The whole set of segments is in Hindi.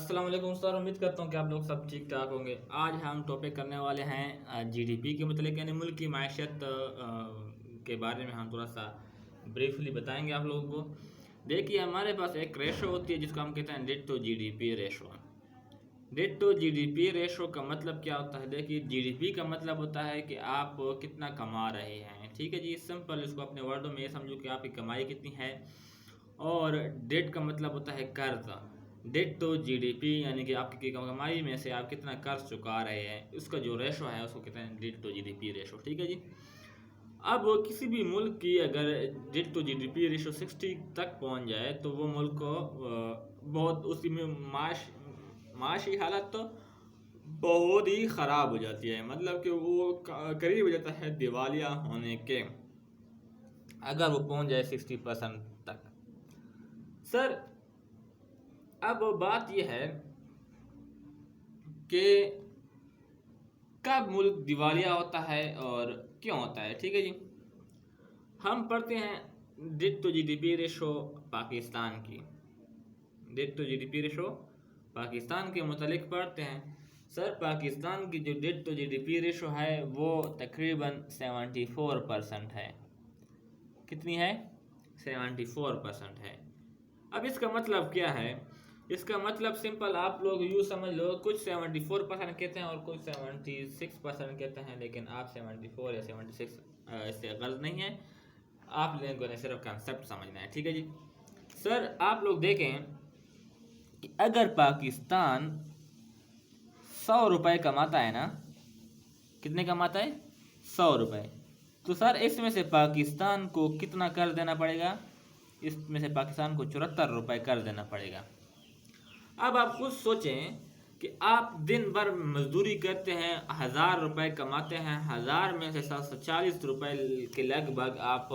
अस्सलाम वालेकुम सर। उम्मीद करता हूँ कि आप लोग सब ठीक ठाक होंगे। आज हम टॉपिक करने वाले हैं जीडीपी के मतलब यानी मुल्क की मायशत के बारे में हम थोड़ा सा ब्रीफली बताएंगे आप लोगों को। देखिए, हमारे पास एक रेशो होती है जिसको हम कहते हैं debt to GDP ratio. Debt to GDP ratio का मतलब क्या होता है? देखिए, जीडीपी का मतलब होता है कि आप कितना कमा रहे हैं। ठीक है जी, सिंपल इसको अपने वर्डों में ये समझो कि आपकी कमाई कितनी है। और डेट का मतलब होता है कर्ज। डेट टू जीडीपी यानी कि आपकी कमाई में से आप कितना कर्ज चुका रहे हैं, उसका जो रेशो है उसको कहते हैं डेट टू जीडीपी रेशो। ठीक है जी। अब किसी भी मुल्क की अगर डेट टू जीडीपी रेशो 60 तक पहुंच जाए तो वो मुल्क को बहुत उसी में माशी हालत तो बहुत ही ख़राब हो जाती है। मतलब कि वो करीब हो जाता है दिवालिया होने के, अगर वो पहुंच जाए 60% तक। सर, अब बात यह है कि कब मुल्क दिवालिया होता है और क्यों होता है। ठीक है जी, हम पढ़ते हैं debt to GDP ratio Pakistan की। Debt to GDP ratio Pakistan के मुतालिक पढ़ते हैं। सर, पाकिस्तान की जो डेट टू जीडीपी रेशो है वो तकरीबन 74% है। कितनी है? 74% है। अब इसका मतलब क्या है? इसका मतलब सिंपल आप लोग यूँ समझ लो, कुछ 74% कहते हैं और कुछ 76% कहते हैं, लेकिन आप 74 या 76 इससे गर्ज नहीं है। आप लोगों ने सिर्फ कंसेप्ट समझना है। ठीक है जी। सर, आप लोग देखें कि अगर पाकिस्तान 100 रुपये कमाता है ना, कितने कमाता है? 100 रुपये। तो सर, इसमें से पाकिस्तान को कितना कर देना पड़ेगा? इसमें से पाकिस्तान को 74 रुपये कर देना पड़ेगा। अब आप खुद सोचें कि आप दिन भर मजदूरी करते हैं, 1000 रुपये कमाते हैं, 1000 में से 740 रुपये के लगभग आप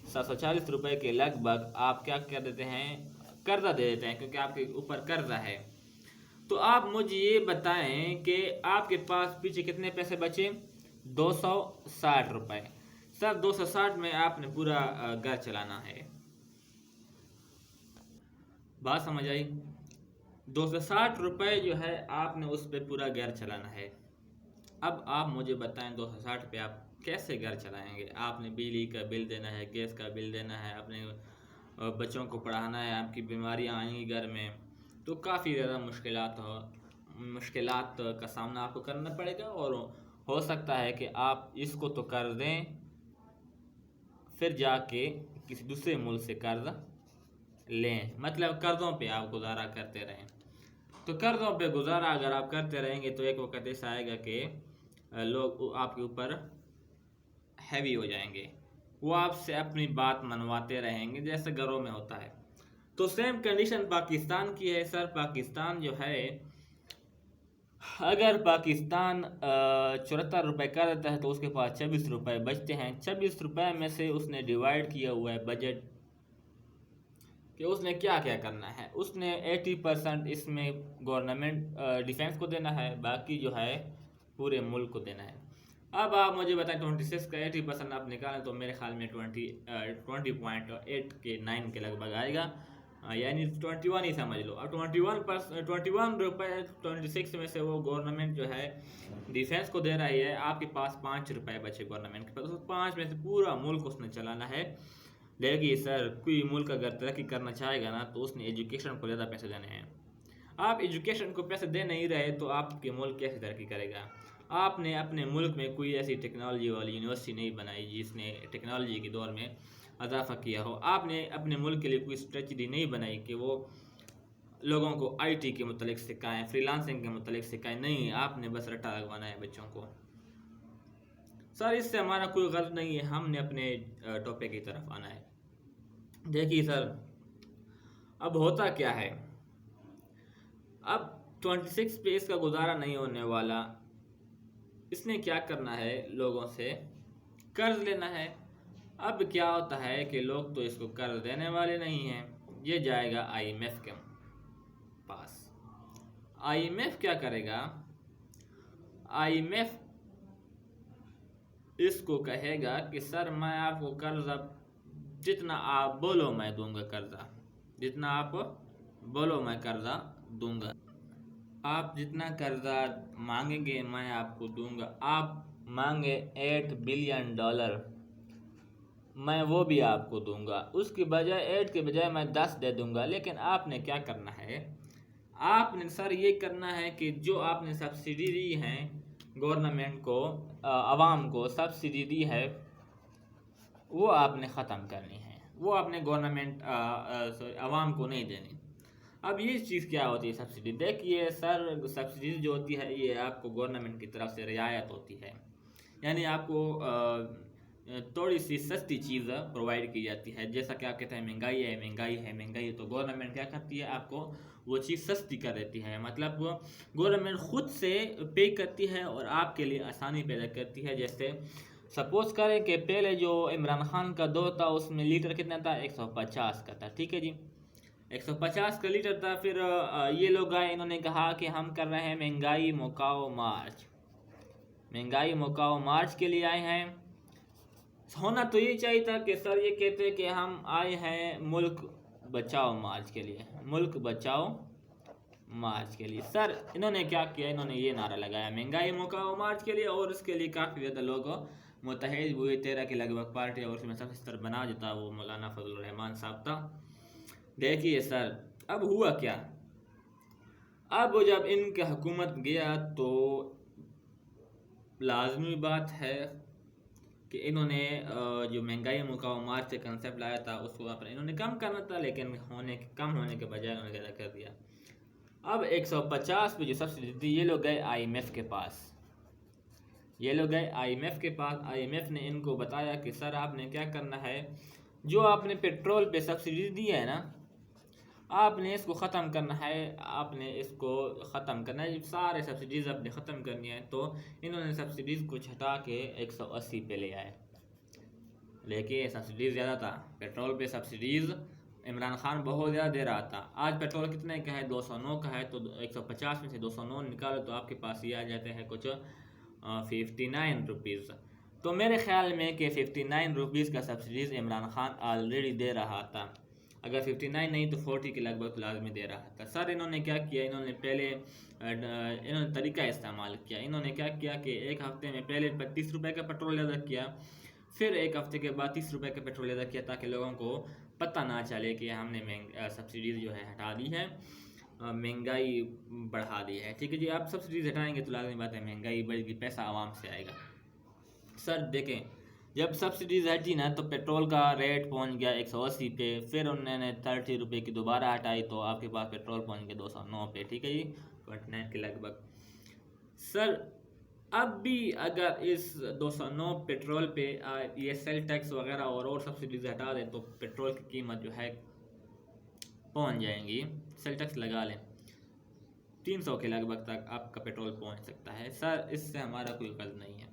740 रुपये के लगभग आप क्या कर देते हैं? कर्जा दे देते हैं, क्योंकि आपके ऊपर कर्जा है। तो आप मुझे ये बताएं कि आपके पास पीछे कितने पैसे बचे? 260 रुपये। सर, 260 में आपने पूरा घर चलाना है। बात समझ आई? 260 रुपये जो है आपने उस पर पूरा घर चलाना है। अब आप मुझे बताएं 260 पे आप कैसे घर चलाएंगे? आपने बिजली का बिल देना है, गैस का बिल देना है, अपने बच्चों को पढ़ाना है, आपकी बीमारियां आएंगी घर में, तो काफ़ी ज़्यादा मुश्किलात का सामना आपको करना पड़ेगा। और हो सकता है कि आप इसको तो कर दें, फिर जाके किसी दूसरे मुल्क से कर्ज लें, मतलब कर्ज़ों पे आप गुजारा करते रहें। तो कर्ज़ों पे गुजारा अगर आप करते रहेंगे तो एक वक्त ऐसा आएगा कि लोग आपके ऊपर हैवी हो जाएंगे, वो आपसे अपनी बात मनवाते रहेंगे जैसे घरों में होता है। तो सेम कंडीशन पाकिस्तान की है। सर, पाकिस्तान जो है, अगर पाकिस्तान 74 रुपये कर देता है तो उसके पास 26 रुपये बचते हैं। 26 रुपये में से उसने डिवाइड किया हुआ है बजट कि उसने क्या क्या करना है। उसने 80% इसमें गवर्नमेंट डिफेंस को देना है, बाकी जो है पूरे मुल्क को देना है। अब आप मुझे बताएं 26 का 80% आप निकालें तो मेरे ख्याल में 20.8 के 9 के लगभग आएगा, यानी 21 ही समझ लो। अब 21 रुपये 26 में से वो गवर्नमेंट जो है डिफेंस को दे रही है। आपके पास 5 रुपये बचे गवर्नमेंट के पास, उस 5 में से पूरा मुल्क उसने चलाना है। देखिए सर, कोई मुल्क अगर तरक्की करना चाहेगा ना तो उसने एजुकेशन को ज़्यादा पैसे देने हैं। आप एजुकेशन को पैसे दे नहीं रहे तो आपके मुल्क कैसे तरक्की करेगा? आपने अपने मुल्क में कोई ऐसी टेक्नोलॉजी वाली यूनिवर्सिटी नहीं बनाई जिसने टेक्नोलॉजी के दौर में इजाफा किया हो। आपने अपने मुल्क के लिए कोई स्ट्रेटजी नहीं बनाई कि वो लोगों को आईटी के मुतालिक सिखाएं, फ्रीलांसिंग के मुतालिक सिखाएं। नहीं, आपने बस रट्टा लगवाना है बच्चों को। सर, इससे हमारा कोई गलत नहीं है, हमने अपने टॉपिक की तरफ आना है। देखिए सर, अब होता क्या है, अब 26 पे इसका गुजारा नहीं होने वाला। इसने क्या करना है? लोगों से कर्ज लेना है। अब क्या होता है कि लोग तो इसको कर्ज देने वाले नहीं हैं, ये जाएगा आईएमएफ के पास। आईएमएफ क्या करेगा? आईएमएफ इसको कहेगा कि सर, मैं आपको कर्जा जितना आप बोलो मैं दूंगा कर्जा, जितना आप बोलो मैं कर्जा दूंगा। आप जितना कर्जा मांगेंगे मैं आपको दूंगा। आप मांगे $8 बिलियन, मैं वो भी आपको दूंगा। उसकी बजाय 8 के बजाय मैं 10 दे दूंगा। लेकिन आपने क्या करना है, आपने सर ये करना है कि जो आपने सब्सिडी दी है गवर्नमेंट को, आवाम को सब्सिडी दी है, वो आपने ख़त्म करनी है। वो आपने गवर्नमेंट सॉरी आवाम को नहीं देनी। अब ये चीज़ क्या होती है सब्सिडी? देखिए सर, सब्सिडी जो होती है ये आपको गवर्नमेंट की तरफ से रियायत होती है, यानी आपको थोड़ी सी सस्ती चीज़ प्रोवाइड की जाती है। जैसा कि आप कहते हैं महंगाई है, महंगाई है, महंगाई है, तो गवर्नमेंट क्या करती है, आपको वो चीज़ सस्ती कर देती है। मतलब गवर्नमेंट खुद से पे करती है और आपके लिए आसानी पैदा करती है। जैसे सपोज करें कि पहले जो इमरान खान का दौर था उसमें लीटर कितना था, 150 का था, ठीक है जी, 150 का लीटर था। फिर ये लोग आए, इन्होंने कहा कि हम कर रहे हैं महंगाई मुकाओ मार्च, महंगाई मुकाओ मार्च के लिए आए हैं। होना तो ये चाहिए था कि सर ये कहते कि हम आए हैं मुल्क बचाओ मार्च के लिए, मुल्क बचाओ मार्च के लिए। सर इन्होंने क्या किया, इन्होंने ये नारा लगाया महंगाई मुकाओ मार्च के लिए, और इसके लिए काफ़ी ज़्यादा लोग मुतहद हुए। 13 के लगभग पार्टी, और उसमें सबसे सरबराह जो था वो मौलाना फजल रहमान साहब था। देखिए सर अब हुआ क्या, अब जब इनका हुकूमत गया तो लाजमी बात है कि इन्होंने जो महंगाई मुकाओ मार्च से कंसेप्ट लाया था उसको अपने इन्होंने कम करना था, लेकिन कम होने के बजाय उन्होंने ज़्यादा कर दिया। अब 150 पे जो सब्सिडी थी, ये लोग गए IMF के पास, ये लोग गए IMF के पास। IMF ने इनको बताया कि सर आपने क्या करना है, जो आपने पेट्रोल पे सब्सिडी दी है ना, आपने इसको ख़त्म करना है, आपने इसको ख़त्म करना है, सारे सब्सिडीज़ आपने ख़त्म करनी है। तो इन्होंने सब्सिडीज़ को हटा के 180 पे ले आए। लेकिन सब्सिडीज़ ज़्यादा था, पेट्रोल पे सब्सिडीज़ इमरान खान बहुत ज़्यादा दे रहा था। आज पेट्रोल कितने का है, 209 का है, तो 150 में से 209 निकालो तो आपके पास ये आ जाते हैं कुछ 59 रुपीज़। तो मेरे ख्याल में कि 59 रुपीज़ का सब्सिडीज़ इमरान खान ऑलरेडी दे रहा था। अगर 59 नहीं तो 40 के लगभग लाजमी दे रहा था। सर इन्होंने क्या किया, इन्होंने पहले इन्होंने तरीका इस्तेमाल किया। इन्होंने क्या किया कि एक हफ्ते में पहले 35 रुपये का पेट्रोल अदा किया, फिर एक हफ्ते के बाद 30 रुपये का पेट्रोल अदा किया, ताकि लोगों को पता ना चले कि हमने सब्सिडीज़ जो है हटा दी है, महंगाई बढ़ा दी है। ठीक है जी, आप सब्सिडीज़ हटाएंगे तो लाजमी बात है महंगाई बढ़ेगी, पैसा आवाम से आएगा। सर देखें, जब सब्सिडीज़ हटी ना तो पेट्रोल का रेट पहुंच गया 180 पे, फिर उन्होंने 30 रुपये की दोबारा हटाई तो आपके पास पेट्रोल पहुंच गया 209 पे, ठीक है जी, 29 के लगभग। सर अब भी अगर इस 209 पेट्रोल पे ये सेल टैक्स वगैरह और सब्सिडीज हटा दें तो पेट्रोल की कीमत जो है पहुंच जाएंगी, सेल टैक्स लगा लें 300 के लगभग तक आपका पेट्रोल पहुंच सकता है। सर इससे हमारा कोई गर्ज नहीं है।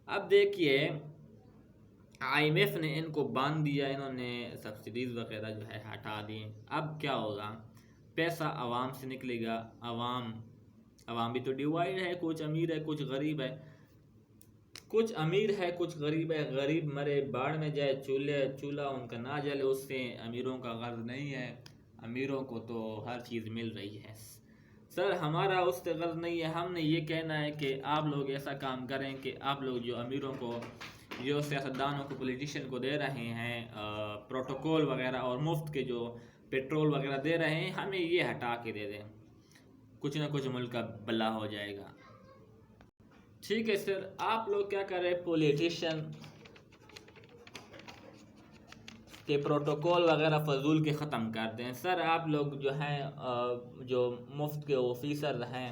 अब देखिए IMF ने इनको बांध दिया, इन्होंने सब्सिडीज़ वगैरह जो है हटा दी। अब क्या होगा, पैसा आवाम से निकलेगा। आवाम भी तो डिवाइड है, कुछ अमीर है कुछ गरीब है, कुछ अमीर है कुछ गरीब है। गरीब मरे बाढ़ में जाए, चूल्हा उनका ना जले, उससे अमीरों का गर्ज नहीं है, अमीरों को तो हर चीज़ मिल रही है। सर हमारा उससे गर्ज नहीं है, हमने ये कहना है कि आप लोग ऐसा काम करें कि आप लोग जो अमीरों को, जो सियासतदानों को, पॉलिटिशियन को दे रहे हैं प्रोटोकॉल वगैरह और मुफ्त के जो पेट्रोल वगैरह दे रहे हैं, हमें ये हटा के दे दें, कुछ ना कुछ मुल्क का भला हो जाएगा। ठीक है सर, आप लोग क्या कर रहे हैं, पॉलिटिशियन के प्रोटोकॉल वगैरह फजूल के ख़त्म कर दें। सर आप लोग जो हैं जो मुफ्त के ऑफिसर हैं,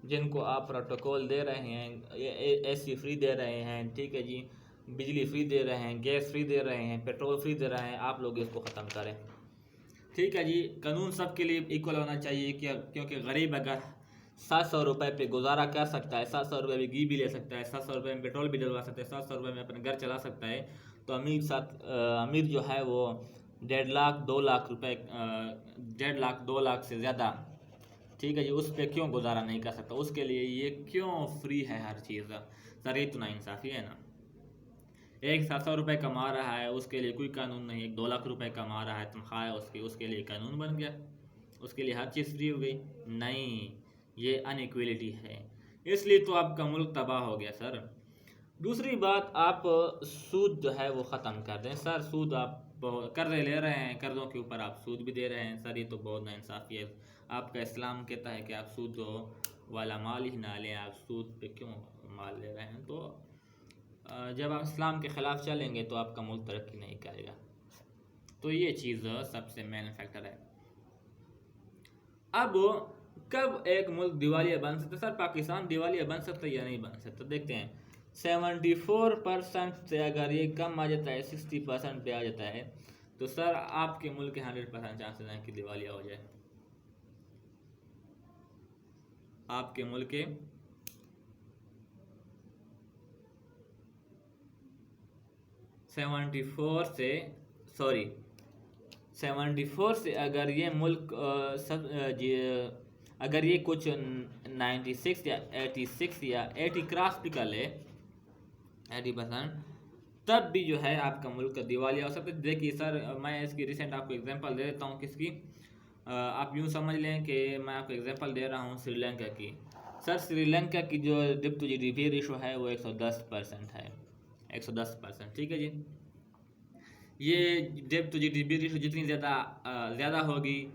जिनको आप प्रोटोकॉल दे रहे हैं, AC फ्री दे रहे हैं, ठीक है जी, बिजली फ्री दे रहे हैं, गैस फ्री दे रहे हैं, पेट्रोल फ्री दे रहे हैं, आप लोग इसको ख़त्म करें। ठीक है जी, कानून सबके लिए इक्वल होना चाहिए, क्योंकि गरीब अगर 700 रुपये पे गुजारा कर सकता है, 700 रुपये में घी भी ले सकता है, 700 रुपये में पेट्रोल भी डलवा सकता है, 700 रुपये में अपना घर चला सकता है, तो अमीर जो है वो 1.5 लाख 2 लाख रुपये 1.5 लाख 2 लाख से ज़्यादा, ठीक है जी, उस पर क्यों गुजारा नहीं कर सकता, उसके लिए ये क्यों फ्री है हर चीज़। सर ये तो नाइंसाफ़ी है ना। एक 700 रुपये कमा रहा है उसके लिए कोई कानून नहीं, एक 2 लाख रुपए कमा रहा है तनख्वाह है उसकी, उसके लिए कानून बन गया, उसके लिए हर चीज़ फ्री हो गई। नहीं, ये अनइक्वलिटी है, इसलिए तो आपका मुल्क तबाह हो गया सर। दूसरी बात, आप सूद जो है वो ख़त्म कर दें सर। सूद आप कर्जे ले रहे हैं, कर्ज़ों के ऊपर आप सूद भी दे रहे हैं सर, ये तो बहुत नाइंसाफ़ी है। आपका इस्लाम कहता है कि आप सूद वाला माल ही ना लें, आप सूद पे क्यों माल ले रहे हैं? तो जब आप इस्लाम के ख़िलाफ़ चलेंगे तो आपका मुल्क तरक्की नहीं करेगा। तो ये चीज़ सबसे मेन फैक्टर है। अब कब एक मुल्क दिवालिया बन सकता है? सर पाकिस्तान दिवालिया बन सकता है या नहीं बन सकता, देखते हैं। 74% से अगर ये कम आ जाता है, 60% पे आ जाता है, तो सर आपके मुल्क के 100% चांसेस हैं कि दिवालिया हो जाए। आपके मुल्क के 74 से अगर ये मुल्क अगर ये कुछ 96 या 86 या 80 क्रॉस भी कर ले, 80%, तब भी जो है आपका मुल्क दिवालिया हो सकता है। देखिए सर, मैं इसकी रिसेंट आपको एग्जांपल दे देता हूँ किसकी। आप यूँ समझ लें कि मैं आपको एग्जांपल दे रहा हूँ श्रीलंका की। सर श्रीलंका की जो डेब्ट टू जीडीपी रेशो है वो 110% है, 110%, ठीक है जी। ये डेब्ट टू जीडीपी रेशो जितनी ज़्यादा होगी,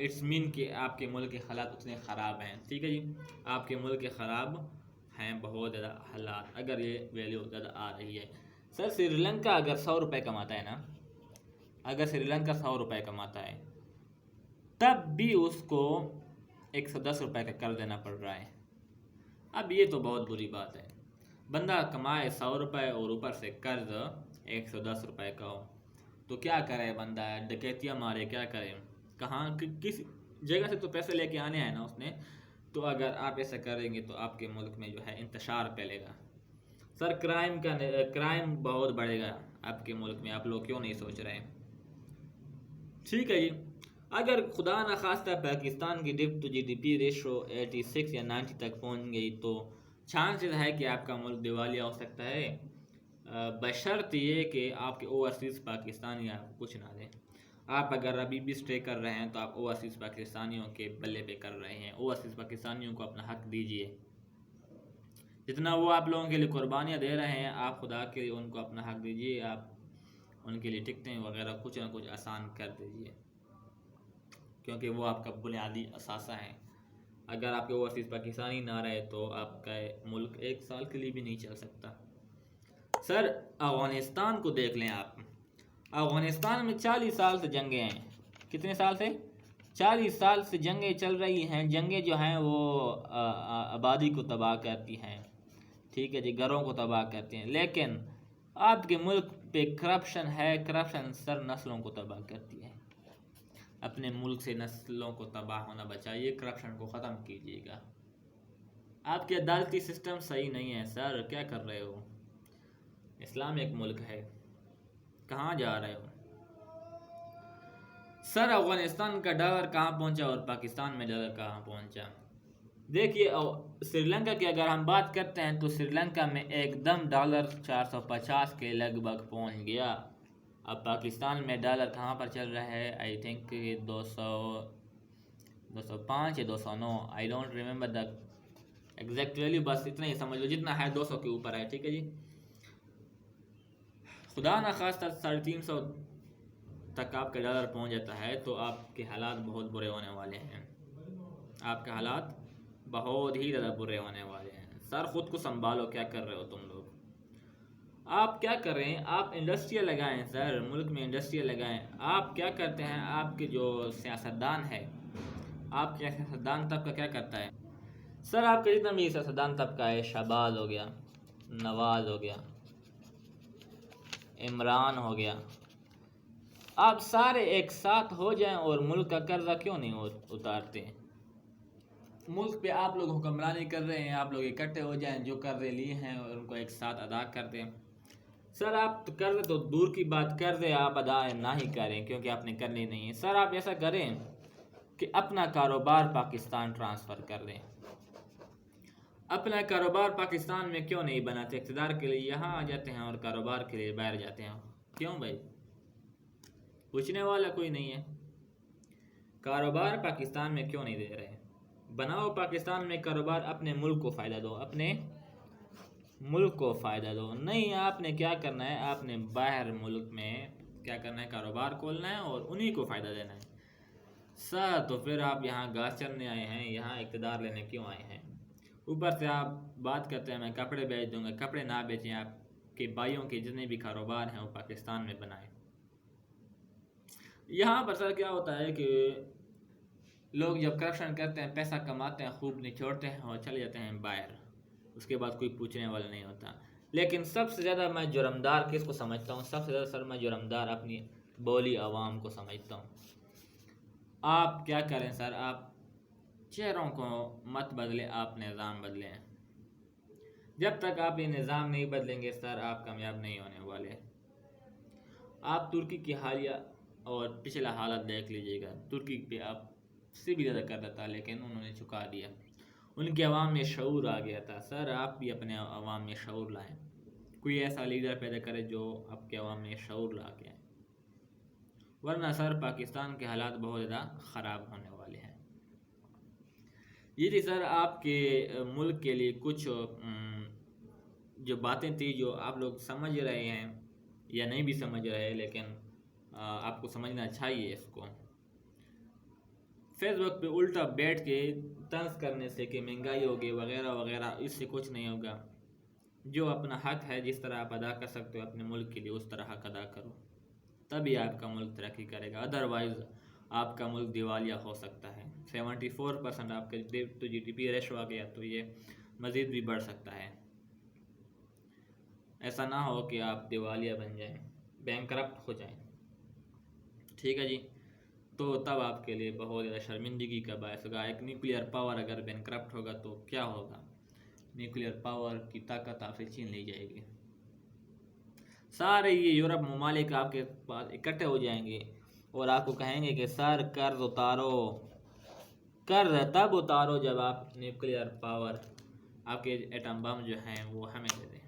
इट्स मीन कि आपके मुल्क के हालात उतने ख़राब हैं, ठीक है जी। आपके मुल्क के ख़राब हैं बहुत ज़्यादा हालात, अगर ये वैल्यू ज़्यादा आ रही है। सर श्रीलंका अगर 100 रुपये कमाता है ना, अगर श्रीलंका 100 रुपये कमाता है, तब भी उसको 110 रुपये का कर देना पड़ रहा है। अब ये तो बहुत बुरी बात है। बंदा कमाए 100 रुपये और ऊपर से कर्ज 110 रुपये का हो, तो क्या करे बंदा? डकैतियाँ मारे, क्या करे? कहाँ किस जगह से तो पैसे लेके आने हैं ना उसने। तो अगर आप ऐसा करेंगे तो आपके मुल्क में जो है इंतशार फैलेगा सर, क्राइम बहुत बढ़ेगा आपके मुल्क में। आप लोग क्यों नहीं सोच रहे हैं? ठीक है जी। अगर खुदा न खास्ता पाकिस्तान की डेब्ट टू जीडीपी रेशो 86 या 90 तक पहुंच गई, तो चांसेस है कि आपका मुल्क दिवालिया हो सकता है, बशर्त ये कि आपके ओवरसीज़ पाकिस्तानी आपको कुछ ना दें। आप अगर अभी भी स्टे कर रहे हैं तो आप ओवरसीज़ पाकिस्तानियों के बल्ले पे कर रहे हैं। ओवरसीज़ पाकिस्तानियों को अपना हक दीजिए, जितना वो आप लोगों के लिए कुर्बानियाँ दे रहे हैं, आप खुदा के लिए उनको अपना हक दीजिए। आप उनके लिए टिकटें वगैरह कुछ ना कुछ आसान कर दीजिए, क्योंकि वो आपका बुनियादी असासा है। अगर आपके ओवरसीज़ पाकिस्तानी ना रहे तो आपका मुल्क 1 साल के लिए भी नहीं चल सकता। सर अफ़गानिस्तान को देख लें आप। अफ़गानिस्तान में 40 साल से जंगें हैं। कितने साल से? 40 साल से जंगें चल रही हैं। जंगें जो हैं वो आबादी को तबाह करती हैं, ठीक है जी, घरों को तबाह करती हैं। लेकिन आपके मुल्क पे करप्शन है, करप्शन सर नस्लों को तबाह करती है। अपने मुल्क से नस्लों को तबाह होना बचाइए, करप्शन को ख़त्म कीजिएगा। आपके अदालती सिस्टम सही नहीं है सर, क्या कर रहे हो? इस्लाम एक मुल्क है, कहाँ जा रहे हो? सर अफ़गानिस्तान का डॉलर कहाँ पहुँचा और पाकिस्तान में डॉलर कहाँ पहुँचा? देखिए श्रीलंका की अगर हम बात करते हैं तो श्रीलंका में एकदम डॉलर 450 के लगभग पहुँच गया। अब पाकिस्तान में डॉलर कहाँ पर चल रहा है? आई थिंक 205 या 209, I don't remember the exact value, बस इतना ही समझ लो, जितना है 200 के ऊपर है, ठीक है जी। खुदा न खास्ता 350 तक आपका डॉलर पहुंच जाता है तो आपके हालात बहुत बुरे होने वाले हैं। आपके हालात बहुत ही ज़्यादा बुरे होने वाले हैं। सर ख़ुद को संभालो, क्या कर रहे हो तुम लोग? आप क्या कर रहे हैं? आप इंडस्ट्रियल लगाएं सर, मुल्क में इंडस्ट्रियल लगाएं। आप क्या करते हैं? आपके जो सियासतदान है, आपके सियासतदान तबका क्या करता है? सर आपका जितना भी सियासतदान तबका है, शहबाज हो गया, नवाज हो गया, इमरान हो गया, आप सारे एक साथ हो जाएं और मुल्क का कर्जा क्यों नहीं उतारते? मुल्क पे आप लोग हुक्मरानी कर रहे हैं, आप लोग इकट्ठे हो जाएं, जो कर्जे लिए हैं और उनको एक साथ अदा कर दें। सर आप कर्ज तो दूर की बात, कर्जे आप अदा ना ही करें क्योंकि आपने करने नहीं है। सर आप ऐसा करें कि अपना कारोबार पाकिस्तान ट्रांसफ़र कर दें। अपना कारोबार पाकिस्तान में क्यों नहीं बनाते? इक़्तिदार के लिए यहाँ आ जाते हैं और कारोबार के लिए बाहर जाते हैं। क्यों भाई? पूछने वाला कोई नहीं है। कारोबार पाकिस्तान में क्यों नहीं दे रहे? बनाओ पाकिस्तान में कारोबार, अपने मुल्क को फ़ायदा दो, अपने मुल्क को फ़ायदा दो। नहीं, आपने क्या करना है, आपने बाहर मुल्क में क्या करना है, कारोबार खोलना है और उन्हीं को फ़ायदा देना है। सर तो फिर आप यहाँ घास चरने आए हैं, यहाँ इक़्तिदार लेने क्यों आए हैं? ऊपर से आप बात करते हैं मैं कपड़े बेच दूंगा। कपड़े ना बेचें, आपके भाइयों के जितने भी कारोबार हैं वो पाकिस्तान में बनाएं। यहाँ पर सर क्या होता है कि लोग जब करप्शन करते हैं, पैसा कमाते हैं, खूब निचोड़ते हैं और चले जाते हैं बाहर, उसके बाद कोई पूछने वाला नहीं होता। लेकिन सबसे ज़्यादा मैं जुर्मदार किसको समझता हूँ? सबसे ज़्यादा सर मैं जुर्मदार अपनी बोली आवाम को समझता हूँ। आप क्या करें सर, आप चेहरों को मत बदलें, आप निज़ाम बदलें। जब तक आप ये निज़ाम नहीं बदलेंगे सर, आप कामयाब नहीं होने वाले। आप तुर्की की हालिया और पिछला हालत देख लीजिएगा। तुर्की पे आप से भी ज़्यादा कर रहा था, लेकिन उन्होंने झुका दिया। उनके अवाम में शऊर आ गया था। सर आप भी अपने अवाम में शऊर लाएं। कोई ऐसा लीडर पैदा करे जो आपके अवाम में शऊर ला के आए, वरना सर पाकिस्तान के हालात बहुत ज़्यादा ख़राब होने वाले हैं। ये थी सर आपके मुल्क के लिए कुछ जो बातें थी जो आप लोग समझ रहे हैं या नहीं भी समझ रहे, लेकिन आपको समझना चाहिए इसको। फेसबुक पे उल्टा बैठ के तंज करने से कि महंगाई होगी वगैरह वगैरह, इससे कुछ नहीं होगा। जो अपना हक है, जिस तरह आप अदा कर सकते हो अपने मुल्क के लिए, उस तरह हक अदा करो, तभी आपका मुल्क तरक्की करेगा। अदरवाइज़ आपका मुल्क दिवालिया हो सकता है। 74% आपका डेट टू GDP रेशो आ गया तो ये मज़ीद भी बढ़ सकता है। ऐसा ना हो कि आप दिवालिया बन जाएं, बैंकरप्ट हो जाएं। ठीक है जी, तो तब आपके लिए बहुत ज़्यादा शर्मिंदगी का बायस होगा। एक न्यूक्लियर पावर अगर बैंकरप्ट होगा तो क्या होगा? न्यूक्लियर पावर की ताकत आपसे छीन ली जाएगी। सारे ये यूरोप ममालिक आपके पास इकट्ठे हो जाएंगे और आपको कहेंगे कि सर कर्ज उतारो। कर्ज तब उतारो जब आप न्यूक्लियर पावर, आपके एटम बम जो हैं वो हमें दे दें,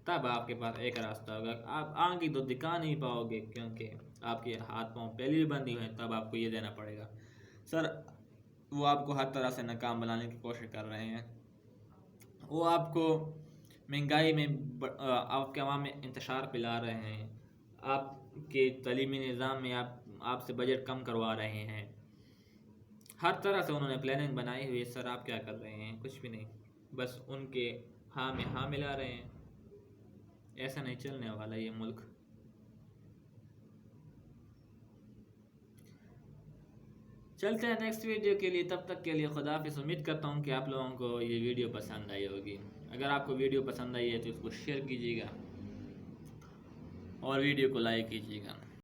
तब आपके पास एक रास्ता होगा। आप आगे तो दिखा नहीं पाओगे क्योंकि आपके हाथ पांव पहले भी बंदी हुए हैं, तब आपको ये देना पड़ेगा। सर वो आपको हर तरह से नाकाम बनाने की कोशिश कर रहे हैं। वो आपको महंगाई में आपके अवाम में इंतशार पिला रहे हैं। आपके तलीमी निज़ाम में आपसे बजट कम करवा रहे हैं। हर तरह से उन्होंने प्लानिंग बनाई हुई है। सर आप क्या कर रहे हैं? कुछ भी नहीं, बस उनके हाँ में हाँ मिला रहे हैं। ऐसा नहीं चलने वाला ये मुल्क। चलते हैं नेक्स्ट वीडियो के लिए, तब तक के लिए खुदा हाफिज़। उम्मीद करता हूँ कि आप लोगों को ये वीडियो पसंद आई होगी। अगर आपको वीडियो पसंद आई है तो इसको शेयर कीजिएगा और वीडियो को लाइक कीजिएगा।